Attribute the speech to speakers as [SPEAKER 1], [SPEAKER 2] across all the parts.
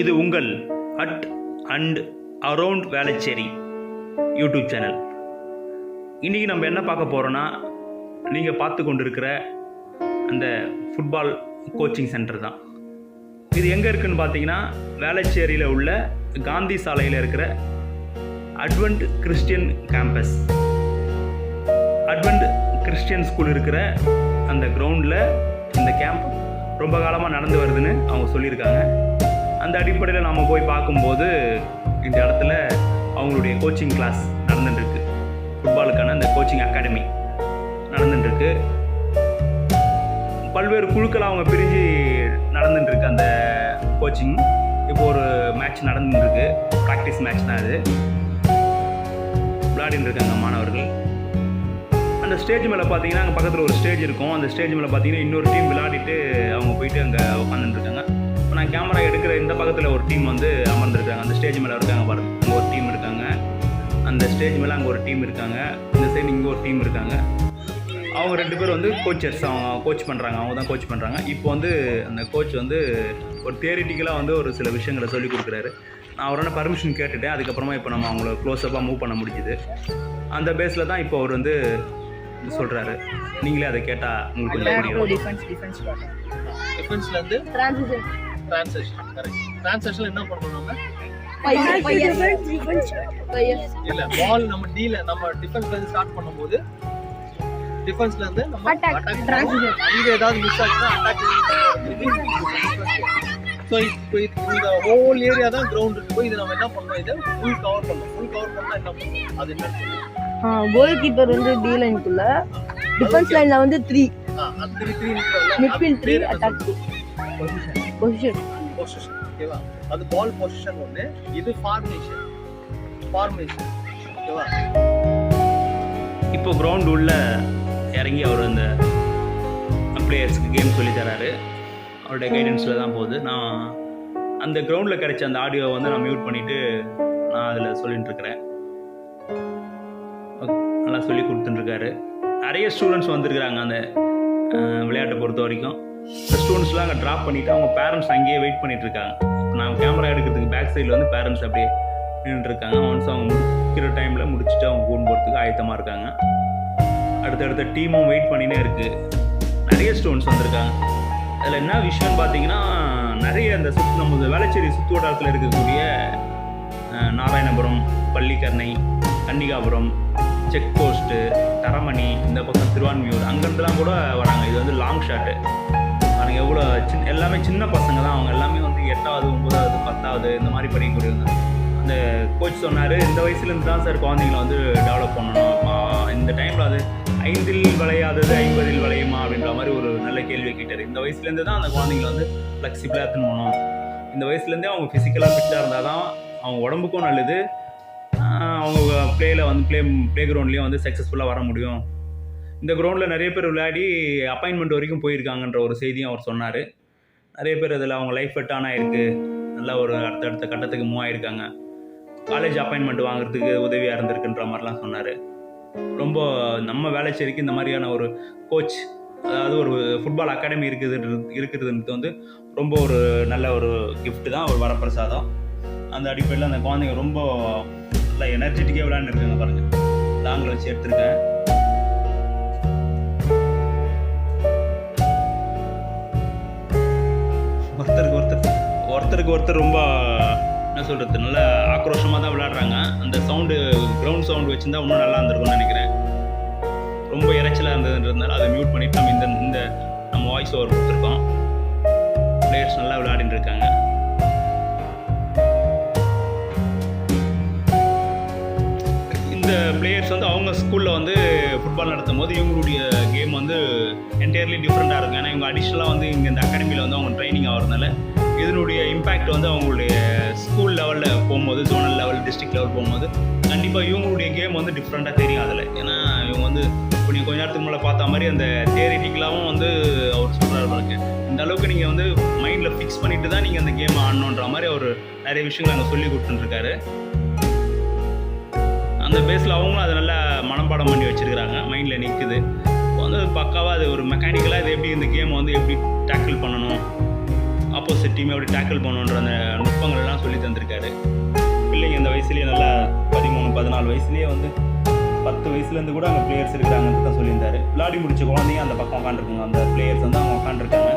[SPEAKER 1] இது உங்கள் at and around Velachery YouTube channel. இன்றைக்கி நம்ம என்ன பார்க்க போகிறோன்னா, நீங்கள் பார்த்து கொண்டு இருக்கிற அந்த ஃபுட்பால் கோச்சிங் சென்டர் தான். இது எங்கே இருக்குதுன்னு பார்த்தீங்கன்னா, வேளச்சேரியில் உள்ள காந்தி சாலையில் இருக்கிற advent Christian campus, advent Christian school இருக்கிற அந்த கிரவுண்டில் இந்த கேம்ப் ரொம்ப காலமாக நடந்து வருதுன்னு அவங்க சொல்லியிருக்காங்க. அந்த அடிப்படையில் நாம் போய் பார்க்கும்போது இந்த இடத்துல அவங்களுடைய கோச்சிங் கிளாஸ் நடந்துட்டுருக்கு. ஃபுட்பாலுக்கான அந்த கோச்சிங் அகாடமி நடந்துட்டுருக்கு. பல்வேறு குழுக்கள் அவங்க பிரிஞ்சு நடந்துட்டுருக்கு அந்த கோச்சிங். இப்போ ஒரு மேட்ச் நடந்துட்டுருக்கு, ப்ராக்டிஸ் மேட்ச் தான் அது. விளையாடின்னு இருக்காங்க மாணவர்கள். அந்த ஸ்டேஜ் மேலே பார்த்தீங்கன்னா, அங்கே பக்கத்தில் ஒரு ஸ்டேஜ் இருக்கும். அந்த ஸ்டேஜ் மேலே பார்த்தீங்கன்னா இன்னொரு டீம் விளையாடிட்டு அவங்க போயிட்டு அங்கே உட்காந்துட்டுருக்காங்க. இப்போ நான் கேமரா எடுக்கிற இந்த பக்கத்தில் ஒரு டீம் வந்து அமர்ந்துருக்காங்க. அந்த ஸ்டேஜ் மேலே இருக்காங்க பாருங்க, அங்கே ஒரு டீம் இருக்காங்க. அந்த ஸ்டேஜ் மேலே அங்கே ஒரு டீம் இருக்காங்க. இந்த சைடு இங்கே ஒரு டீம் இருக்காங்க. அவங்க ரெண்டு பேர் வந்து கோச்சர்ஸ், அவங்க கோச் பண்ணுறாங்க, அவங்க தான் கோச் பண்ணுறாங்க. இப்போ வந்து அந்த கோச் வந்து ஒரு தியரிட்டிக்கலாக வந்து ஒரு சில விஷயங்களை சொல்லிக் கொடுக்குறாரு. நான் அவரோட பர்மிஷன் கேட்டுட்டேன். அதுக்கப்புறமா இப்போ நம்ம அவங்கள க்ளோஸ்அப்பாக மூவ் பண்ண முடிஞ்சுது. அந்த பேஸில் தான் இப்போ அவர் வந்து சொல்கிறாரு. நீங்களே அதை கேட்டால் உங்களுக்கு கொஞ்சம் புரியும்.
[SPEAKER 2] டிஃபென்ஸ்லேருந்து ட்ரான்சிஷன் கரெக்ட். ட்ரான்சிஷன் என்ன பண்ணுறோம்? இல்ல பால் நம்ம டீல நம்ம டிஃபென்ஸ்ல இருந்து ஸ்டார்ட் பண்ணும்போது டிஃபென்ஸ்ல இருந்து நம்ம அட்டாக் ட்ரான்சிஷன் இது ஏதாவது மிஸ் ஆச்சுனா அட்டாக். சோ இப்போ இந்த ஹோல் ஏரியா தான் கிரவுண்ட் இருக்கு. இது நம்ம என்ன பண்ணோம், இத ஃபுல் கவர் பண்ணோம். ஃபுல் கவர் பண்ணா என்ன பண்ணும், அது என்ன
[SPEAKER 3] கோல் கீப்பர் வந்து டி லைனுக்குள்ள, டிஃபென்ஸ் லைன்ல வந்து 3 மிட்ஃபீல்ட் 3 அட்டாக் 2 பொசிஷன்
[SPEAKER 2] ஓகேவா. அது பால் பொசிஷன் ஒன்னு, இது ஃபார்மேஷன் ஓகேவா.
[SPEAKER 1] இப்போ கிரவுண்ட் உள்ள இறங்கி அவர் அந்த பிளேயர்ஸ்க்கு கேம் சொல்லி தராரு. அவருடைய கைடன்ஸில் தான் போகுது. நான் அந்த கிரவுண்டில் கிடைச்ச அந்த ஆடியோவை வந்து நான் மியூட் பண்ணிவிட்டு நான் அதில் சொல்லிட்டு இருக்கிறேன். நல்லா சொல்லி கொடுத்துட்டுருக்காரு. நிறைய ஸ்டூடெண்ட்ஸ் வந்துருக்குறாங்க அந்த விளையாட்டை பொறுத்த வரைக்கும். இந்த ஸ்டூடெண்ட்ஸ்லாம் அங்கே ட்ராப் பண்ணிவிட்டு அவங்க பேரண்ட்ஸ் அங்கேயே வெயிட் பண்ணிகிட்ருக்காங்க. நான் கேமரா எடுக்கிறதுக்கு பேக் சைடில் வந்து பேரண்ட்ஸ் அப்படியே நின்றுட்டுருக்காங்க. ஒன்ஸ் அவங்க முடிக்கிற டைமில் முடிச்சுட்டு அவங்க கூண்டு போகிறதுக்கு ஆயத்தமாக இருக்காங்க. அடுத்தடுத்த டீமும் வெயிட் பண்ணினே இருக்குது. நிறைய ஸ்டூடெண்ட்ஸ் வந்திருக்காங்க. அதில் என்ன விஷயம்னு பார்த்தீங்கன்னா, நிறைய அந்த நம்ம வேளச்சேரி சுற்று வட்டாரத்தில் இருக்கக்கூடிய நாராயணபுரம், பள்ளிக்கரணை, கன்னிகாபுரம், செக் போஸ்ட்டு, தரமணி, இந்த பக்கம் திருவான்மியூர், அங்கேருந்துலாம் கூட வராங்க. இது வந்து லாங் ஷாட்டு பாருங்கள். எவ்வளோ எல்லாமே சின்ன பசங்க தான். அவங்க எல்லாமே வந்து 8வது 9வது 10வது இந்த மாதிரி படிக்கக்கூடியவங்க. அந்த கோச் சொன்னார், இந்த வயசுலேருந்து தான் சார் குழந்தைங்களை வந்து டெவலப் பண்ணணும். இந்த டைமில் அது 5இல் விளையாதது 50இல் விளையுமா அப்படின்ற மாதிரி ஒரு நல்ல கேள்வி கேட்டார். இந்த வயசுலேருந்து தான் அந்த குழந்தைங்களை வந்து ஃப்ளெக்சிபிளாக எடுத்துன்னு போகணும். இந்த வயசுலேருந்தே அவங்க ஃபிசிக்கலாக ஃபிட்டாக இருந்தால் தான் அவங்க உடம்புக்கும் நல்லது, அவங்க பிளேயில் வந்து ப்ளே கிரவுண்ட்லேயும் வந்து சக்ஸஸ்ஃபுல்லாக வர முடியும். இந்த கிரவுண்டில் நிறைய பேர் விளையாடி அப்பாயின்மெண்ட் வரைக்கும் போயிருக்காங்கன்ற ஒரு செய்தியும் அவர் சொன்னார். நிறைய பேர் அதில் அவங்க லைஃப் செட்டான ஆகிருக்கு, நல்லா ஒரு அடுத்த கட்டத்துக்கு மூவ் ஆகிருக்காங்க. காலேஜ் அப்பாயின்மெண்ட் வாங்குறதுக்கு உதவியாக இருந்திருக்குன்ற மாதிரிலாம் சொன்னார். ரொம்ப நம்ம வேளச்சேரிக்கு இந்த மாதிரியான ஒரு கோச், அதாவது ஒரு ஃபுட்பால் அகாடமி இருக்கிறதுன்றது வந்து ரொம்ப ஒரு நல்ல ஒரு கிஃப்ட் தான், ஒரு வரப்பிரசாதம். அந்த அடிப்படையில் அந்த குழந்தைங்க ரொம்ப நல்லா எனர்ஜெட்டிக்காக விளையாண்டுருக்காங்க பாருங்கள். லாங்கில் வச்சு எடுத்திருக்கேன். ஒருத்தருக்கு ஒருத்தர் ரொம்ப என்ன சொல்கிறது, நல்லா ஆக்ரோஷமாக தான் விளையாடுறாங்க. அந்த சவுண்டு, கிரவுண்ட் சவுண்டு வச்சுருந்தா இன்னும் நல்லா இருந்திருக்கும்னு நினைக்கிறேன். ரொம்ப இறைச்சலாக இருந்ததுன்றதுனால அதை மியூட் பண்ணிவிட்டு நம்ம இந்த நம்ம வாய்ஸ் ஓவர் கொடுத்துருக்கோம். பிளேயர்ஸ் நல்லா விளையாடிட்டு இருக்காங்க. இந்த பிளேயர்ஸ் வந்து அவங்க ஸ்கூலில் வந்து ஃபுட்பால் நடத்தும் போது இவங்களுடைய கேம் வந்து என்டையர்லி டிஃப்ரெண்ட்டாக இருக்கும். ஏன்னா இவங்க அடிஷ்னலாக வந்து இங்கே இந்த அகாடமியில் வந்து அவங்க ட்ரைனிங் ஆகிறதுனால இதனுடைய இம்பேக்ட் வந்து அவங்களுடைய ஸ்கூல் லெவலில் போகும்போது, ஜோனல் லெவல், டிஸ்ட்ரிக்ட் லெவல் போகும்போது கண்டிப்பாக இவங்களுடைய கேம் வந்து டிஃப்ரெண்ட்டாக தெரியும் அதில். ஏன்னா இவங்க வந்து இப்போ நீங்கள் கொஞ்ச நேரத்துக்கு மேலே பார்த்த மாதிரி அந்த தியரிட்டிக்கலாகவும் வந்து அவர் சொல்கிறாரு பாருங்க. இந்த அளவுக்கு நீங்கள் வந்து மைண்டில் ஃபிக்ஸ் பண்ணிட்டு தான் நீங்கள் அந்த கேம் ஆடணுன்ற மாதிரி அவர் நிறைய விஷயங்கள் அங்கே சொல்லி கொடுத்துட்டுருக்காரு. அந்த பேஸில் அவங்களும் அதை நல்லா மனப்பாடம் பண்ணி வச்சுருக்கிறாங்க, மைண்டில் நிற்குது. வந்து பக்காவாக அது ஒரு மெக்கானிக்கலாக இது எப்படி இந்த கேமை வந்து எப்படி டேக்கிள் பண்ணணும், ஆப்போசிட் டீமை எப்படி டேக்கிள் பண்ணணுன்ற அந்த நுட்பங்கள்லாம் சொல்லி தந்திருக்காரு. பிள்ளைங்க இந்த வயசுலேயே நல்லா 13-14 வயசுலேயே வந்து 10 வயசுலேருந்து கூட அங்கே பிளேயர்ஸ் இருக்கிறாங்கன்னு தான் சொல்லியிருந்தாரு. விளையாடி முடிச்ச குழந்தைங்க அந்த பக்கம் உட்காந்துருக்குங்க. அந்த பிளேயர்ஸ் வந்து அவங்க உட்காந்துருக்காங்க.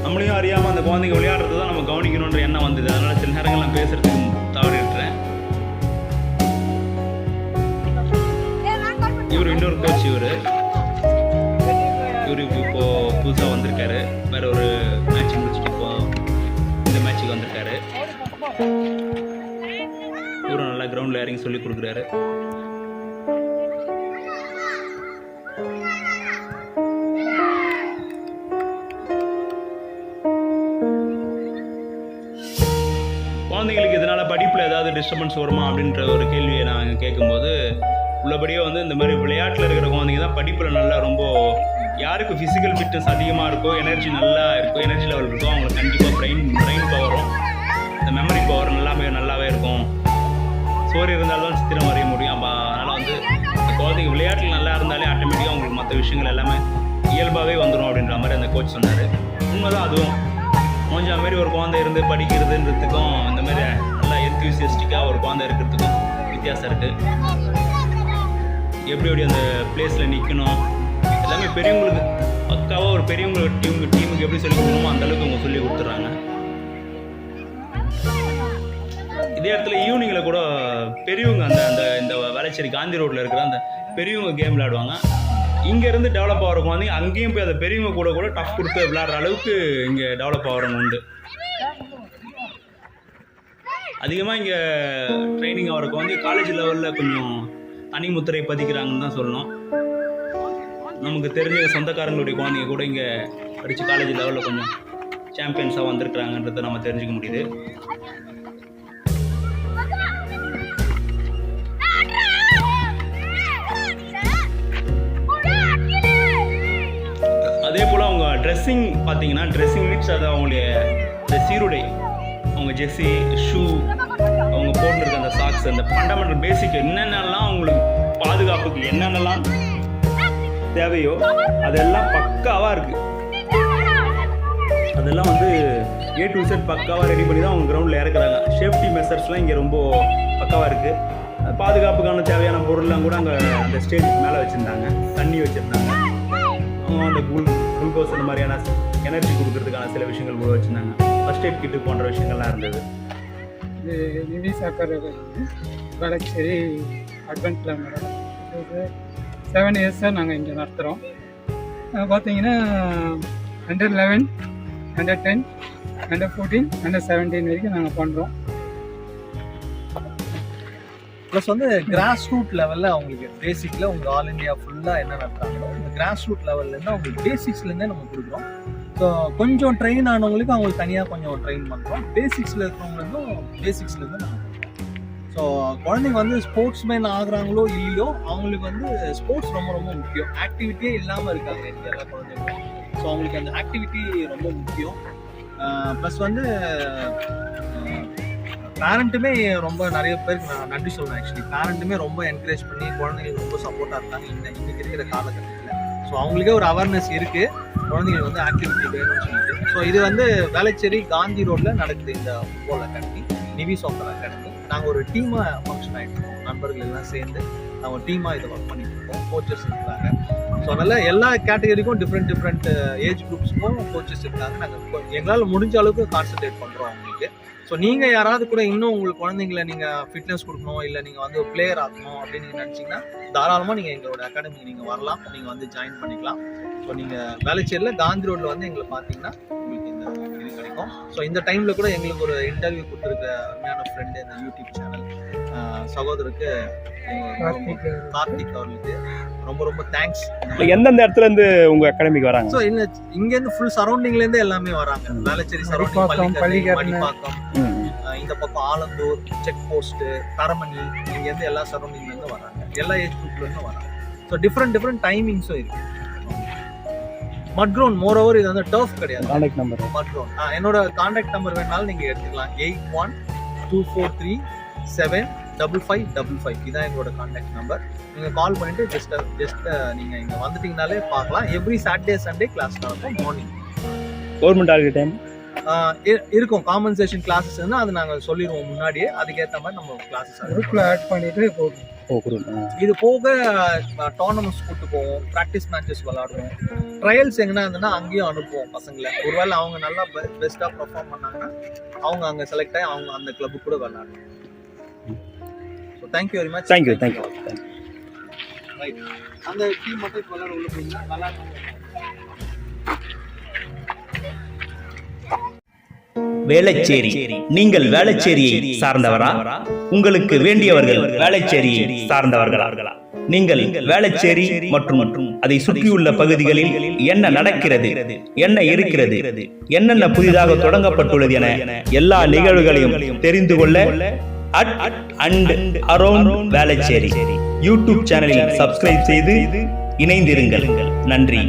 [SPEAKER 1] நம்மளையும் அறியாமல் அந்த குழந்தைங்க விளையாடுறது தான் நம்ம கவனிக்கணுன்ற எண்ணம் வந்தது. அதனால் சில நேரங்கள் நான் பேசுகிறதுக்கு தவறிடுறேன். இவர் இன்னொரு கோச். இவர் இப்போ புதுசாக வந்திருக்காரு. வேற ஒரு மேட்ச் முடிச்சுட்டு இப்போ இந்த மேட்ச்சுக்கு வந்திருக்காரு. இவரும் நல்லா கிரவுண்டில் இறங்கி சொல்லி கொடுக்குறாரு. குழந்தைங்களுக்கு இதனால் படிப்பில் ஏதாவது டிஸ்டர்பன்ஸ் வருமா அப்படின்ற ஒரு கேள்வியை நான் கேட்கும்போது உள்ளபடியே வந்து இந்த மாதிரி விளையாட்டில் இருக்கிற குழந்தைங்க தான் படிப்பில் நல்லா ரொம்ப யாருக்கு ஃபிசிக்கல் ஃபிட்னஸ் அதிகமாக இருக்கோ, எனர்ஜி நல்லா இருக்கோ, எனர்ஜி லெவல் இருக்கோ, அவங்களுக்கு கண்டிப்பாக பிரெயின் பவரும் இந்த மெமரி பவர் நல்லாவே இருக்கும். சோறு இருந்தால்தான் சித்திரம் வரைய முடியும். அதனால் வந்து இந்த குழந்தைங்க விளையாட்டில் நல்லா இருந்தாலே ஆட்டோமேட்டிக்காக அவங்களுக்கு மற்ற விஷயங்கள் எல்லாமே இயல்பாகவே வந்துடும் அப்படின்ற மாதிரி அந்த கோச் சொன்னார். உண்மைதான் அதுவும். கொஞ்சம் மாரி ஒரு குழந்தை இருந்து படிக்கிறதுன்றதுக்கும் இந்த மாதிரி நல்லா என்தூசியஸ்டிக்காக ஒரு குழந்தை இருக்கிறதுக்கும் வித்தியாசம் இருக்குது. எப்படி அந்த பிளேஸில் நிற்கணும் எல்லாமே பெரியவங்களுக்கு பக்காவாக ஒரு பெரியவங்களுக்கு டீமுக்கு எப்படி சொல்லி கொடுக்கணுமோ அந்தளவுக்கு அவங்க சொல்லி கொடுத்துட்றாங்க. இதே இடத்துல ஈவினிங்கில் கூட பெரியவங்க அந்த இந்த வேளச்சேரி காந்தி ரோட்டில் இருக்கிற அந்த பெரியவங்க கேம் விளையாடுவாங்க. இங்கேருந்து டெவலப் ஆகிற குழந்தைங்க அங்கேயும் போய் அந்த பெரியவங்க கூட டஃப் கொடுத்து விளையாடுற அளவுக்கு இங்கே டெவலப் ஆகிறவங்க உண்டு. அதிகமாக இங்கே ட்ரைனிங் ஆகிற குழந்தைங்க காலேஜ் லெவலில் கொஞ்சம் தனிமுத்திரை பதிக்கிறாங்கன்னு தான் சொல்லணும். நமக்கு தெரிஞ்ச சொந்தக்காரங்களுடைய குழந்தைங்க கூட இங்கே படித்து காலேஜ் லெவலில் கொஞ்சம் சாம்பியன்ஸாக வந்திருக்கிறாங்கன்றதை நம்ம தெரிஞ்சுக்க முடியுது. அதே போல் அவங்க ட்ரெஸ்ஸிங் பார்த்தீங்கன்னா ட்ரெஸ்ஸிங் மீன்ஸ் அது அவங்களுடைய இந்த சீருடை, அவங்க ஜெர்சி, ஷூ, அவங்க போட்டுருக்க அந்த சாக்ஸ், அந்த ஃபண்டமெண்டல் பேசிக் என்னென்னலாம் அவங்களுக்கு பாதுகாப்புக்கு என்னென்னலாம் தேவையோ அதெல்லாம் பக்காவாக இருக்குது. அதெல்லாம் வந்து A to Z பக்காவாக ரெடி பண்ணி தான் அவங்க கிரவுண்டில் இறக்குறாங்க. சேஃப்டி மெஷர்ஸ்லாம் இங்கே ரொம்ப பக்காவாக இருக்குது. பாதுகாப்புக்கான தேவையான பொருள்லாம் கூட அங்கே அந்த ஸ்டேஜுக்கு மேலே வச்சுருந்தாங்க. தண்ணி வச்சுருந்தாங்க. அந்த குளுக்கோஸ் இந்த மாதிரியான எனர்ஜி கொடுக்கறதுக்கான சில விஷயங்கள் கூட வச்சுருந்தாங்க. ஃபர்ஸ்ட் எய்ட் கிட்டு போன்ற விஷயங்கள்லாம் இருந்தது.
[SPEAKER 4] இது நிவி சாக்கர் வேளச்சேரி அட்வென்ட் கிளம்புறோம். 7 இயர்ஸாக நாங்கள் இங்கே நடத்துகிறோம். பார்த்தீங்கன்னா அண்டர் 11, அண்டர் 10, அண்டர் 14, அண்டர் 17 வரைக்கும் நாங்கள் பண்ணுறோம்.
[SPEAKER 2] ப்ளஸ் வந்து கிராஸ் ரூட் லெவலில் அவங்களுக்கு பேசிக்கில் உங்கள் ஆல் இண்டியா ஃபுல்லாக என்ன நடத்துகிறாங்களோ இந்த கிராஸ் ரூட் லெவல்லேருந்து அவங்களுக்கு பேசிக்ஸ்லேருந்தே நம்ம கொடுக்குறோம். ஸோ கொஞ்சம் ட்ரெயின் ஆனவங்களுக்கு அவங்களுக்கு தனியாக கொஞ்சம் ட்ரெயின் பண்ணுறோம். பேசிக்ஸில் இருக்கிறவங்களுக்கும் பேசிக்ஸ்லேருந்து நம்ம. ஸோ குழந்தைங்க வந்து ஸ்போர்ட்ஸ் மேன் ஆகுறாங்களோ இல்லையோ அவங்களுக்கு வந்து ஸ்போர்ட்ஸ் ரொம்ப ரொம்ப முக்கியம். ஆக்டிவிட்டியே இல்லாமல் இருக்காங்க இந்த எல்லா குழந்தைங்களும். ஸோ அவங்களுக்கு அந்த ஆக்டிவிட்டி ரொம்ப முக்கியம். ப்ளஸ் வந்து பேரண்ட்டுமே ரொம்ப நிறைய பேருக்கு நான் நன்றி சொல்கிறேன். ஆக்சுவலி பேரண்ட்டுமே ரொம்ப என்கரேஜ் பண்ணி குழந்தைங்களுக்கு ரொம்ப சப்போர்ட்டாக இருக்காங்க இன்னைக்கு இருக்கிற காலகட்டத்தில். ஸோ அவங்களுக்கே ஒரு அவேர்னஸ் இருக்குது குழந்தைங்களுக்கு வந்து ஆக்டிவிட்டி வேணும்னு சொல்லிட்டு. ஸோ இது வந்து வேளச்சேரி காந்தி ரோட்டில் நடக்குது இந்த football academy, Nivi soccer academy. நாங்கள் ஒரு டீமாக ஃபங்க்ஷன் ஆகிட்டு இருக்கோம். நண்பர்கள் எல்லாம் சேர்ந்து நாங்கள் ஒரு டீமாக இதை ஒர்க் பண்ணிட்டு இருக்கோம். கோச்சஸ் இருக்காங்க. ஸோ அதனால் எல்லா கேட்டகரிக்கும் டிஃப்ரெண்ட் ஏஜ் குரூப்ஸுக்கும் கோச்சஸ் இருக்காங்க. நாங்கள் எங்களால் முடிஞ்ச அளவுக்கு கான்சன்ட்ரேட் பண்ணுறோம் அவங்களுக்கு. ஸோ நீங்கள் யாராவது கூட இன்னும் உங்களுக்கு குழந்தைங்களை நீங்கள் ஃபிட்னஸ் கொடுக்கணும், இல்லை நீங்கள் வந்து பிளேயர் ஆகணும் அப்படின்னு நீங்கள் நினச்சிங்கன்னா தாராளமாக நீங்கள் எங்களோட அகாடமிக்கு நீங்கள் வரலாம். நீங்கள் வந்து ஜாயின் பண்ணிக்கலாம். ஸோ நீங்கள் வேளச்சேரியில் காந்தி ரோட்டில் வந்து எங்களை பார்த்தீங்கன்னா உங்களுக்கு இந்த இது கிடைக்கும். ஸோ இந்த டைமில் கூட எங்களுக்கு ஒரு இன்டர்வியூ கொடுத்துருக்க அருமையான ஃப்ரெண்டு இந்த யூடியூப் சேனல் சகோதரருக்கு கார்த்திக் அவர்களுக்கு ரொம்ப ரொம்ப தேங்க்ஸ்.
[SPEAKER 1] எந்தெந்த இடத்துல இருந்து உங்க அகாடமிக்கு வராங்க?
[SPEAKER 2] ஸோ இங்கேருந்து ஃபுல் சரௌண்டிங்லேருந்து எல்லாமே வராங்க. வேளச்சேரி சரௌண்டிங், மணிப்பாக்கம், இந்த பக்கம் ஆலந்தூர், செக் போஸ்ட், தரமணி, இங்கேருந்து எல்லா சரௌண்டிங்லேருந்து வராங்க. எல்லா ஏஜ் குரூப்லேருந்து வராங்க. ஸோ டிஃப்ரெண்ட் டைமிங்ஸும் இருக்கு. மட் கிரவுண்ட் மோரோவர் இது வந்து டர்ஃப் கிடையாது.
[SPEAKER 1] கான்டாக்ட் நம்பர்
[SPEAKER 2] மட் கிரவுண்ட் என்னோட கான்டாக்ட் நம்பர் வேணாலும் நீங்கள் எடுத்துக்கலாம். 812433 9875555 இதான் எங்களோட கான்டாக்ட் நம்பர். நீங்கள் கால் பண்ணிட்டு ஜஸ்ட் நீங்கள் இங்கே வந்துட்டீங்கனாலே பார்க்கலாம். எவ்ரி சாட்டர்டே சண்டே கிளாஸ் நடக்கும் மார்னிங்.
[SPEAKER 1] கவர்மெண்ட் டார்கெட் டைம்
[SPEAKER 2] இருக்கும். காம்பன்சேஷன் கிளாஸஸ் அது நாங்கள் சொல்லிடுவோம் முன்னாடியே. அதுக்கேற்ற மாதிரி நம்ம கிளாஸஸ்
[SPEAKER 4] குரூப்பில் ஆட் பண்ணிட்டு போகும்.
[SPEAKER 2] இது போக டோர்னமெண்ட்ஸ் கூட்டு போவோம், ப்ராக்டிஸ் மேட்சஸ் விளாடுவோம், ட்ரையல்ஸ் எங்கன்னா இருந்ததுன்னா அங்கேயும் அனுப்புவோம் பசங்களை. ஒருவேளை அவங்க நல்லா பெஸ்ட்டாக பர்ஃபார்ம் பண்ணாங்கன்னா அவங்க அங்கே செலக்ட் ஆகி அவங்க அந்த கிளப்புக்கு கூட விளாடுவோம். So thank you very much.
[SPEAKER 1] Thank you.
[SPEAKER 2] Right, அந்த டீம் மட்டும் இப்போ விளாட உள்ள போயிங்கன்னா விளாடுவோம்.
[SPEAKER 1] வேளச்சேரி. நீங்கள் வேளச்சேரியை சார்ந்தவரா? உங்களுக்கு வேண்டியவர்கள் வேளச்சேரியை சார்ந்தவர்களா? நீங்கள் வேளச்சேரி மற்றும் அதை சுற்றியுள்ள பகுதிகளில் என்ன நடக்கிறது, என்ன இருக்கிறது, என்னென்ன புதிதாக தொடங்கப்பட்டுள்ளது என எல்லா நிகழ்வுகளையும் தெரிந்து கொள்ள அரௌண்ட் வேளச்சேரி யூடியூப் சேனலில் சப்ஸ்கிரைப் செய்து இணைந்திருங்கள். நன்றி.